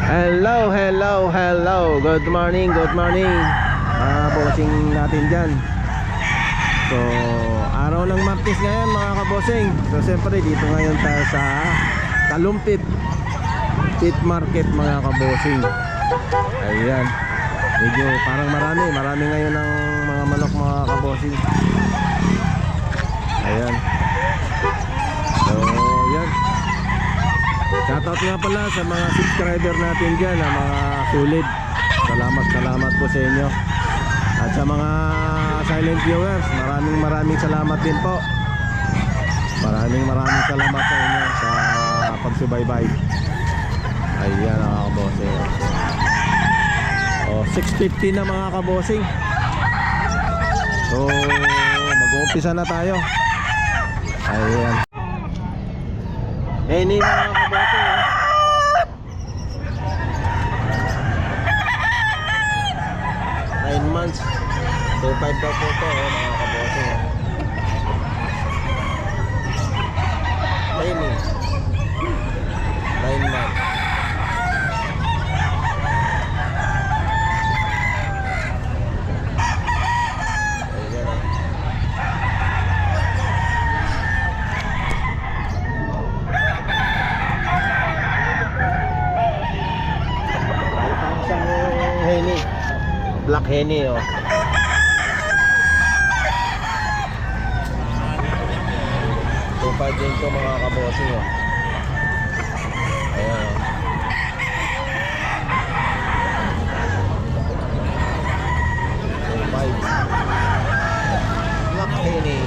Hello, hello, hello. Good morning, good morning. Mga bossing natin dyan. So, araw ng Martes ngayon mga kabosing. So, siyempre dito ngayon tayo sa Kalumpit Pit Market mga kabosing. Ayan. Medyo parang marami ngayon ng mga manok mga kabosing. Ayan. So, yan. Shoutout nga pala sa mga subscriber natin dyan, ang mga sulit. Salamat po sa inyo. At sa mga silent viewers, maraming salamat din po. Maraming salamat sa inyo sa pagsubaybay. Ayan mga kabosing. O, 6:50 na mga kabosing. So, mag-uumpisa na tayo. Ayan. Ini mga kabosing, 9 months. 2.5 daw po ito mga kabosing. Ini 9 months. Black Henny, oh. So, 5 din ito mga kabosing, oh. Ayan, oh. So, 5 Black Henny.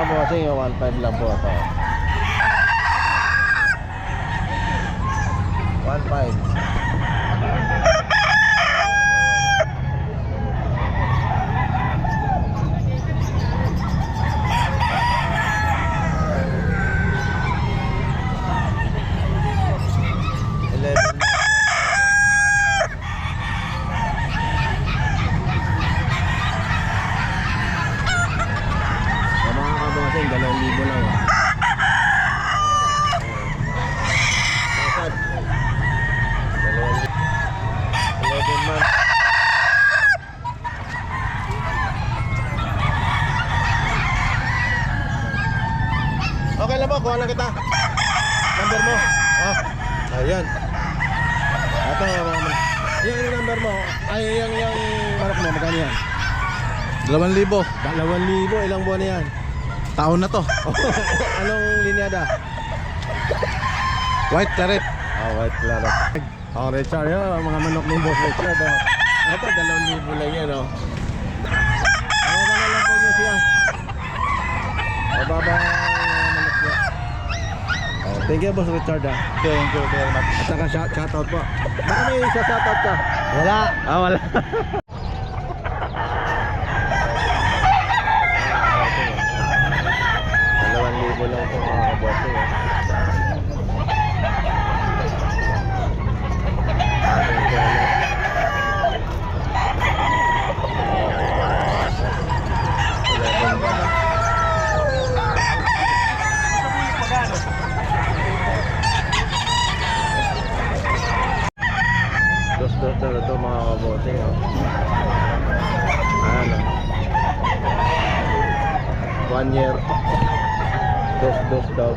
Kabosing, 1.5 lang po ito. 1.5. Okay lang po, kuha lang kita. Number mo. Oh, ayan. Ito, yung number mo. Ay, yung manok mo, magkano yan? 2,000. 2,000, ilang buwan na yan? Taon na to. Anong linyada? White claret. White claret. Richard, mga manok ng boss Richard. Ito, 2,000 lang yan, oh. Mababa na lang po niya siya. Mababa. Thank you, Boss Richard. Thank you very much. At saka shoutout po. Baka may shoutout ka? Wala. Wala. $2,000 lang po mga kabosing. Dos ito mga kabosing, oh. Ano 1 year. Dos daw.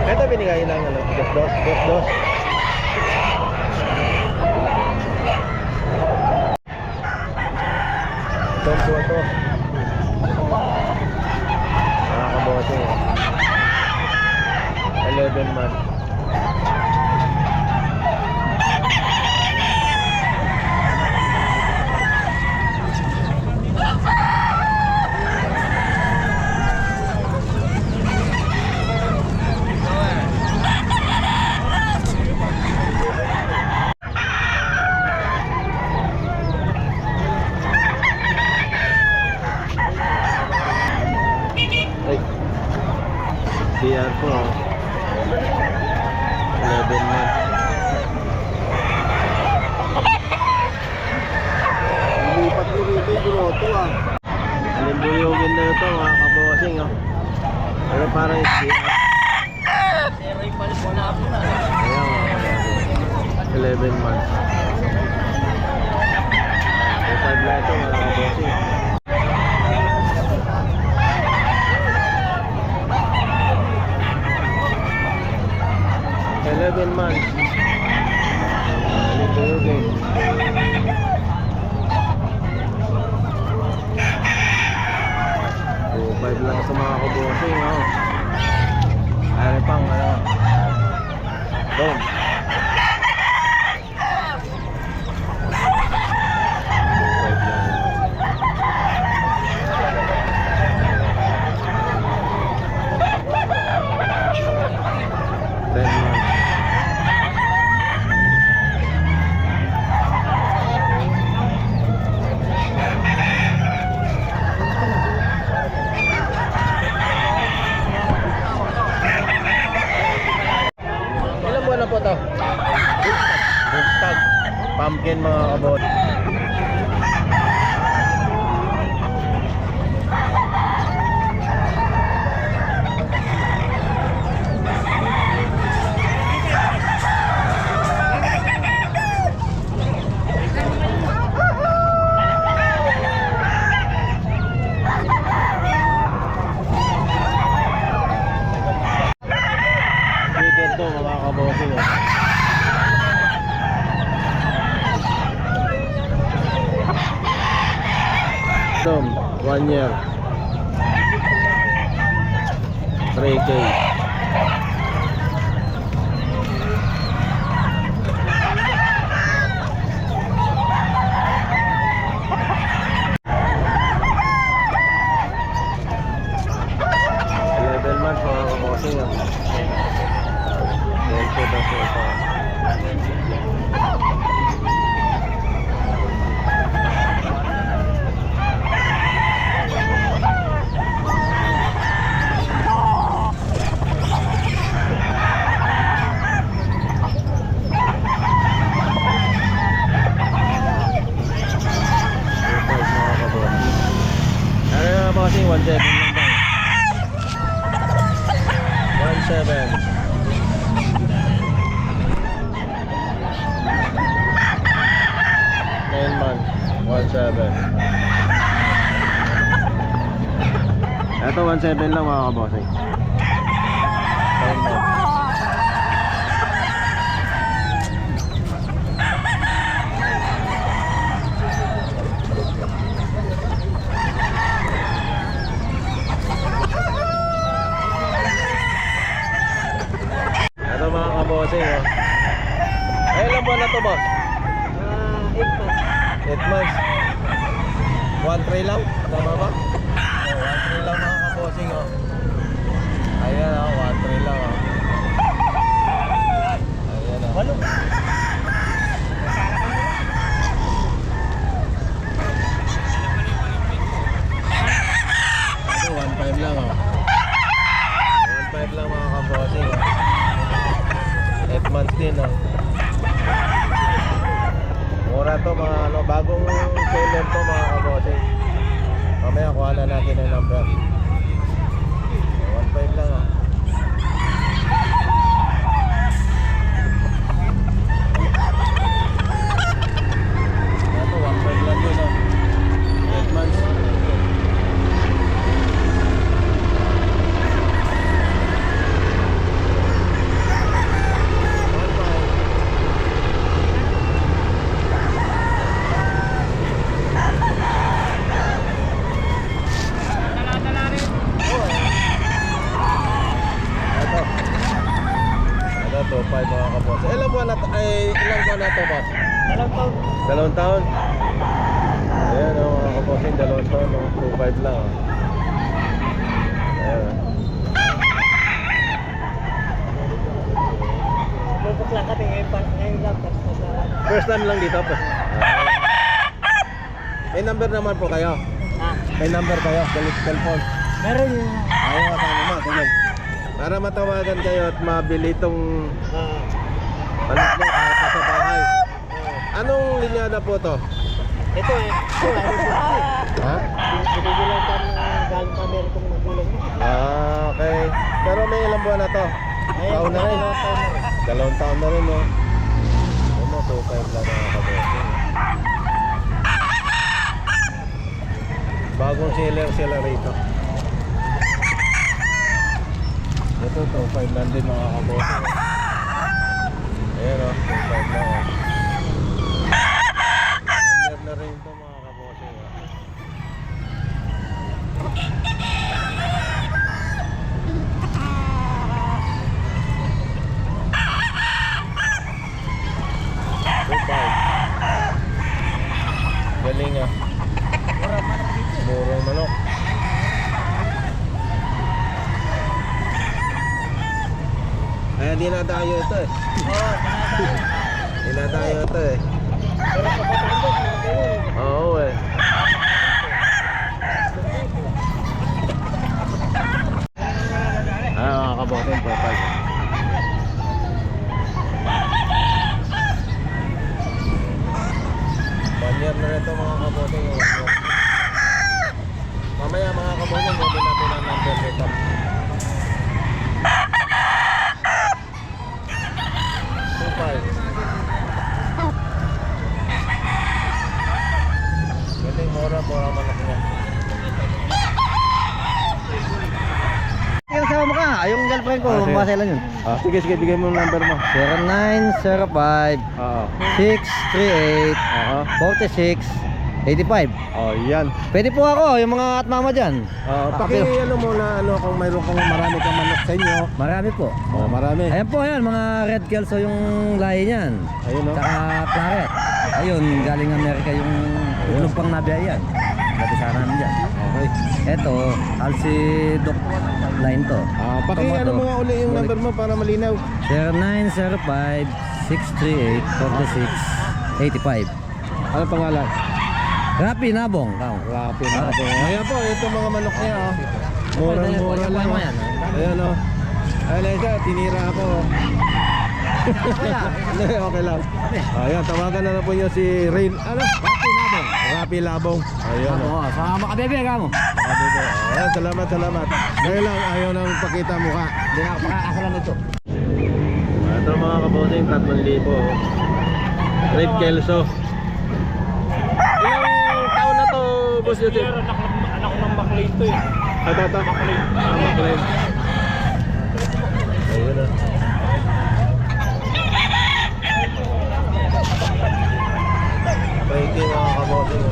Ito binigay lang dos. Ito mga kabosing, 11 months. 11 months. 2.5 lang ito mga kabossing. Eleven months. Ito yun eh. 2.5 lang sa mga kabossing, oh. Ano pang ano? Boom. 2.5 lang. Ten months. Ilan buwan na po to? Bustag. Pumpkin mga kabot. Chicken to mga kabossing, oh. Tom, 1 year. 3K. Months mga kabossing, oh. Delta daw po ito. Ano yung mga bossing? 1.7 lang daw. 1.7. 9 months. 1.7. Ito 1.7 lang mga kabossing. 9 months. Ito mga kabossing, oh. Ay, ilang buwan na to, boss? 8 months. 8 months. 1 tray lang? Tama ba? Oh, 1 tray lang mga kabossing, oh. Ayan, oh. 1 tray lang, oh. Ayan, oh. Walo. Ito, 1.5 lang, oh. 1.5 lang mga kabossing, oh. 8 months din, oh. Mura to mga ano, bagong seller to mga kabossing. Mamaya kuha na natin ang number. 1.5 lang, oh. Ito 1.5 lang din, oh. 8 months. Ito, 5 mga kaboss. Ilang buwan na to? Ay, ilang buwan na to, boss? 2 taon. 2 taon? Ayan, oh, mga kabossing, 2 taon, oh. 2.5 lang, oh. Ayan, oh. Bubuk lang kami ngayon lang. First time lang dito po. May number naman po kayo. May number kayo, cellphone. Meron yung Ayaw kasama mo, sige. Para matawagan kayo at mabili itong palit mo kahit sa bahay. Anong linyada po to? ito eh. Ha? Bibilang ka ng galing pa meron kong magulang mo. Ah, okay. Pero may ilang buwan na to? Taon na rin. 2 taon na rin, no? Almost 2.5 lang mga kabossing. Bagong seller sila rito. Ito 2.5 lang din mga kabossing. Ayan o, 2.5 lang o. Under na rin ito mga kabossing o. Galing ah. Murang manok. Ay, di na tayo ito eh. Di na tayo ito eh. Oo eh. Mga kabotin po. Banyer na rin ito mga kabotin. Mamaya mga kabotin, gawin natin ang number nito. Galing, mura manok niya. Yung sama mo ka, yung girlfriend ko, sige. masaya lang yun. Sige, bigay mo yung number mo. 0905 Oo. 638 Aha. 46 85. Oh, yan. Pwede po ako, yung mga at mama dyan. Ano muna, kung mayroon kang marami kang manok sa inyo. Marami po. Oh, marami. Ayan po, ayan, mga red kelso yung lahi niyan. Ayun o. Saka claret. Ayun, galing Amerika yung lumpang nabiyayan. Dati sa namin dyan. Okay. Eto, Alcidok line to. Ano mo nga uli yung number mo para malinaw. 0905 638 46 85. Ano pangalan? Rapi Nabong. Rapi na po. Ayan po, ito mga manok niya oh. Murang-mura Ayan, lang. ayan. Ayan o. Ayan isa, tinira ako. Okay lang. Ayan, tawagan na po niyo si Rain. Ano? Rapi Nabong. Rapi Labong. Ayan o. Sama ka bebe ka mo. Ayan, salamat. Ngayon lang, ayaw nang pakita mukha. Hindi na ako makakasalan nito. Ito mga kabosing, 3,000. Red Kelso. Ilang taon na to, Boss Joseph? Anak ko ng McLean to eh. Ito. McLean. Ayun na. Reiki mga kabosing.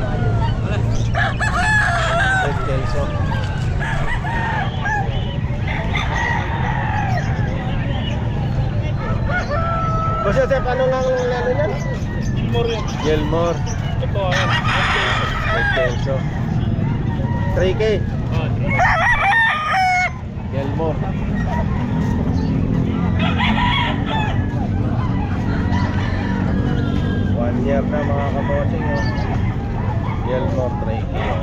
Red Kelso. Boss Joseph, ano nga ang lalo niyan? Gilmore yun. Gilmore. Ito ah. Red Kelso. 3K. Gilmore. One year na mga kabosing oh. Gilmore 3K oh.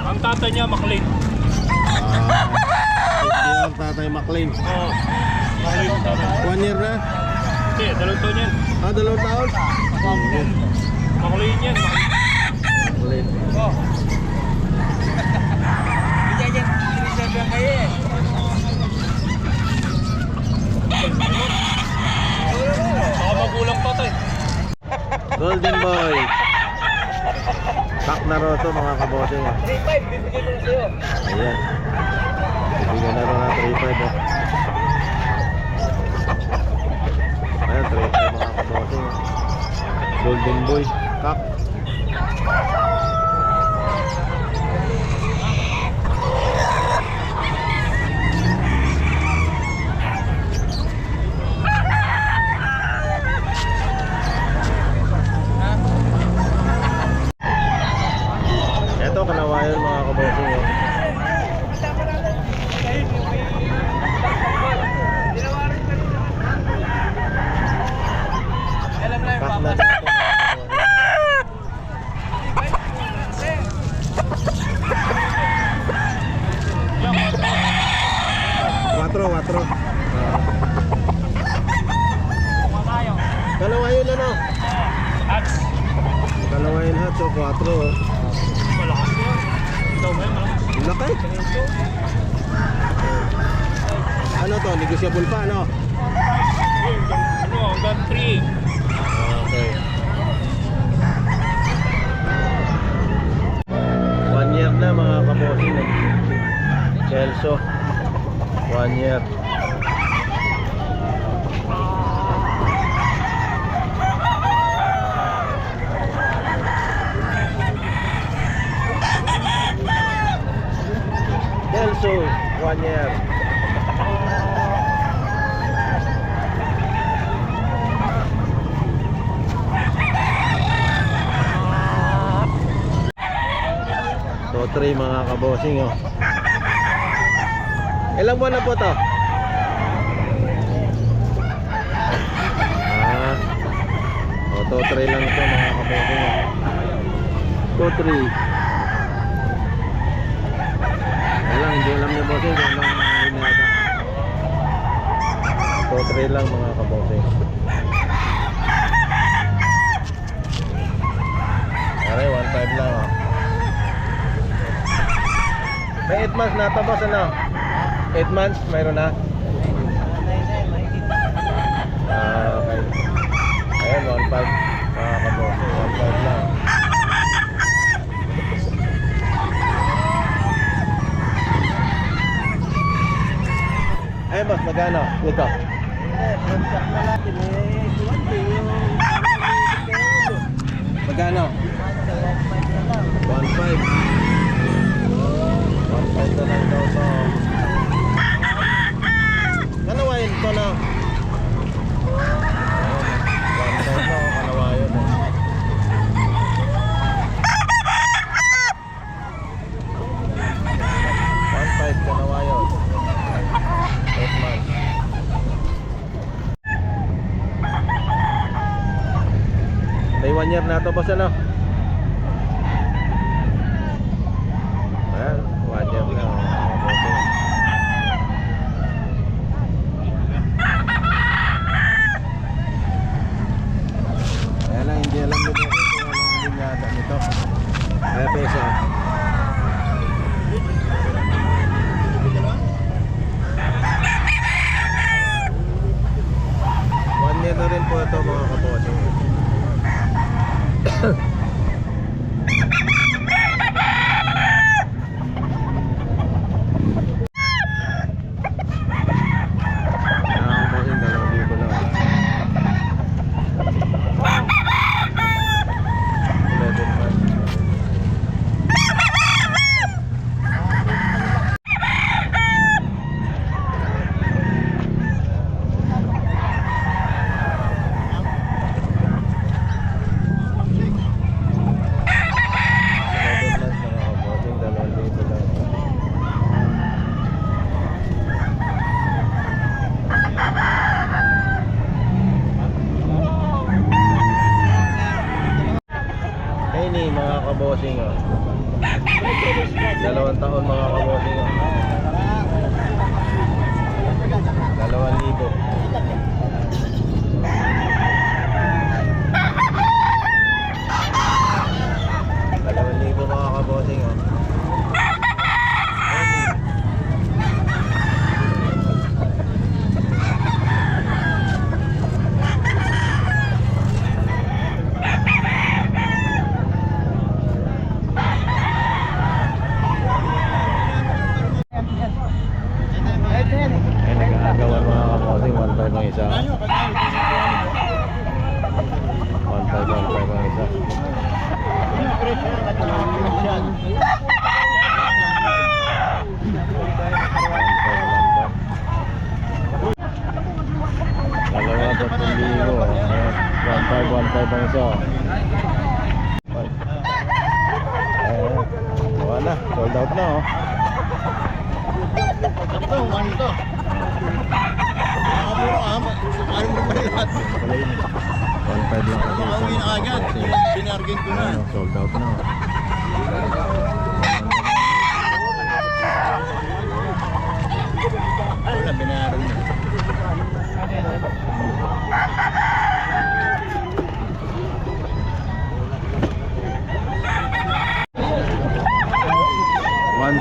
Ang tatay niya McLean. Yung tatay McLean. Oo. McLean ang tatay. 1 year na? Hindi, 2 taon yan. 2 taon? McLean yan. McLean. Oo. Baka magulang tatay. Golden Boy. Back na ro to mga kabosing oh. 3.5, bibigyan ko na sa'yo. Ayan. Bibigyan na ro na 3.5 oh. Ayan, 3.5 mga kabosing oh. Golden Boy. Kak. Ito, kanawayan mga kabosing oh. Kak na dito mga kabosing. ito, 4. Oh. Malakas yan. Ikaw ba yan? Malakas. Laki. Ano to? Negotiable pa, no? Ano, hanggang 3. Okay. 1 year na mga kabossing. Celso. 1 year. Celso, 1 year. So 3 mga kabossing, oh. Ilang buwan na po to? To 3 lang ito mga kabossing, oh. To 3. Wala, hindi alam niyo bossing kung anong ginagawa. To 3 lang mga kabossing. Aray, 1.5 lang, oh. May 8 months na tapos, ano? 8 months, mayroon na? Okay. Ayan, 1.5 mga kabossing, 1.5 lang. Ayun boss, magkano? Dito. Magkano? 1.5. 1.5 na lang daw to. Kanawain to na. 1.5 to, kanawain mo. Kanawain. 8 months. May 1 year na ito boss, ano? Ayan, 1 year na. Ayan lang, hindi alam nito kung anong linyada nito. Kaya peso. Na rin po ito mga kabossing. Mga kabossing, oh. 2 taon mga kabossing, oh. 2,000. 2,000 mga kabossing, oh. Isa. 1.5 ang isa. Dalawa 1.5 ang isa. Wala, sold out na, oh. Ito, 1 ito. Ano mo pa lahat? 1.5 lang. Makauwi na agad. Pinargin ko na. Sold out na. Wala, binayaran na.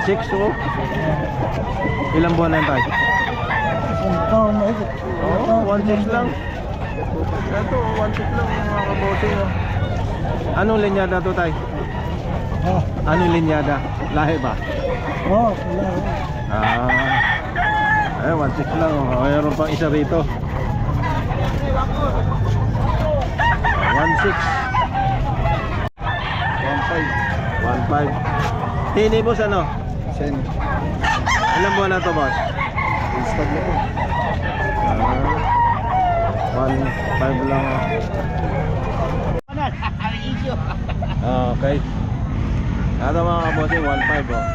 1.6 oh. Ilang buwan na yan tayo? Oo, 1.6 lang. Ito, 1.6 lang mga kabosing oh. Anong linyada to tayo? Anong linyada? Lahi ba? Ah, 1.6 lang oh. Mayroon pang isa rito. 1.6 1.5 Hini boss ano? Sen. Ilang buwan na to boss? Instag na po. 1.5 lang oh. Okay. Ito mga kabosing 1.5 oh.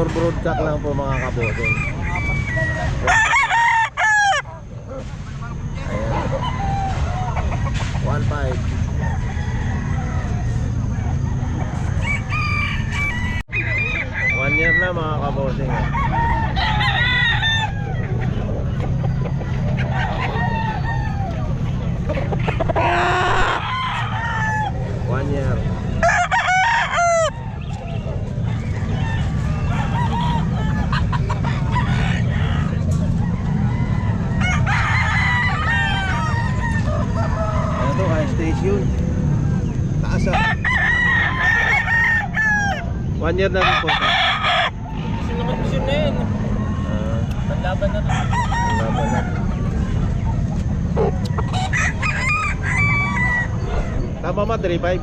4 broodcock lang po mga kabosing. Ayan 1.5 1 year na mga kabosing oh. One year. Ito, high station. Taas ah. 1 year na rin po. Kasi naman kasi na yun. Panlaban na to. Laban na. Tama ba 3.5?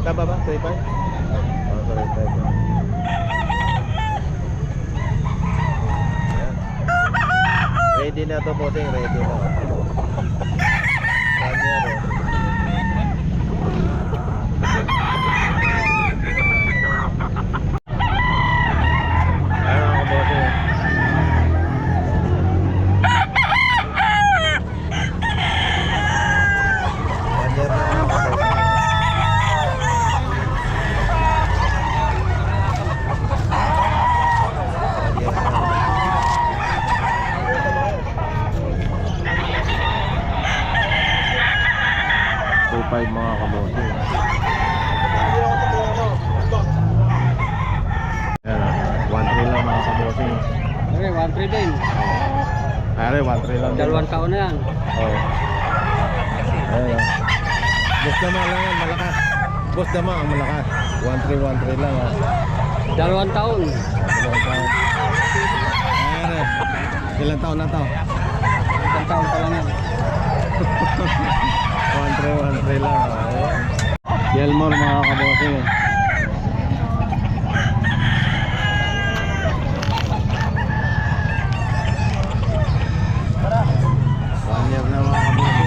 Tama ba 3.5? Oh, 3.5. Ready na to bossing, ready na. Kanya ro. Ayun ako bossing. Kanya ro. Five mga kabote. Ayan, 1.3 lang mga kabote. Okay, 1.3 din. Ayun, 1.3 lang. Dalawang taon na yan. Oo. Ayan. Boss Dama lang yan, malakas. Boss Dama ang malakas. 1.3 lang. Dalawang taon. Dalawang taon. Ayan. Ilang taon na to? Isang taon pa lang yan. 1.3 lang. Yelmore mga kabote. One year na mga kabote.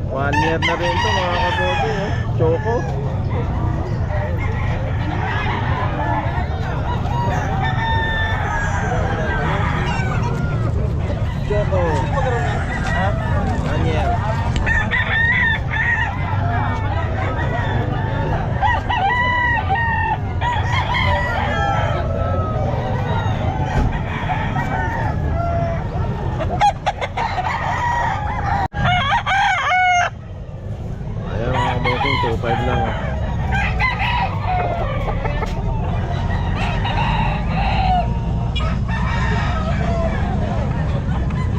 One year na rin ito mga kabote eh. Choco. Choco. One year. Ayan mga kabote, 2.5 lang oh.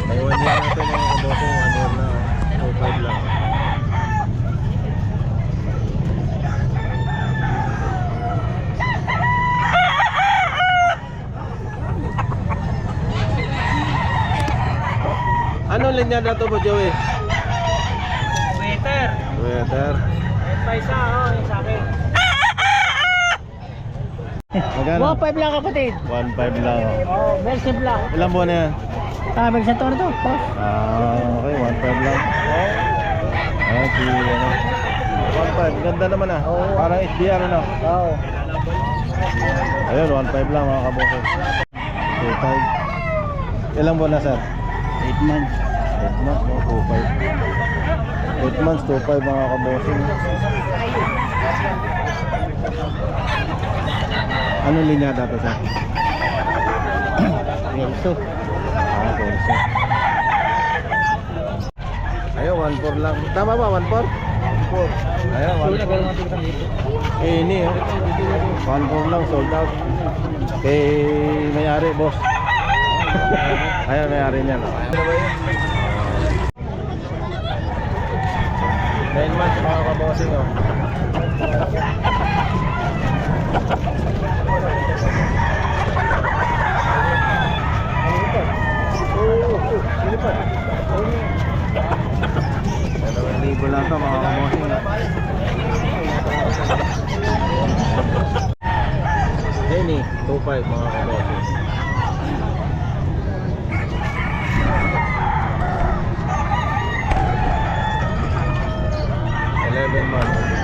May 1 year na ito mga kabote, 1 year na oh. 2.5 lang. Anong linya na ito po, Joey? Waiter. Weather. pa isa, yung sa akin. Magkano? 1.5 lang kapatid. 1.5 lang. Oh, Mersim lang. Ilang buwan na yan? Magsa to na to. Okay, 1.5 lang. Ayan, si ano. 1.5, ganda naman ah. Parang SDR ano. Oo. Ayun, 1.5 lang mga kaboses. 2.5. Ilang buwan na sir? 8 months. 8 months, no? 2.5. 8 months, 2.5 mga kaboses. Anong linyada to sir? Gelso. Kelso. Ayun, 1.4 lang. Tama ba, 1.4? 1.4. Ayun, 1.4. Ini oh. 1.4 lang, sold out. Kay may-ari, boss. Ayun, may-ari niyan. 10 months mga kabosing oh. Libo lang ito mga kabosing. Henny, 2.5 mga kabosing. 11 months.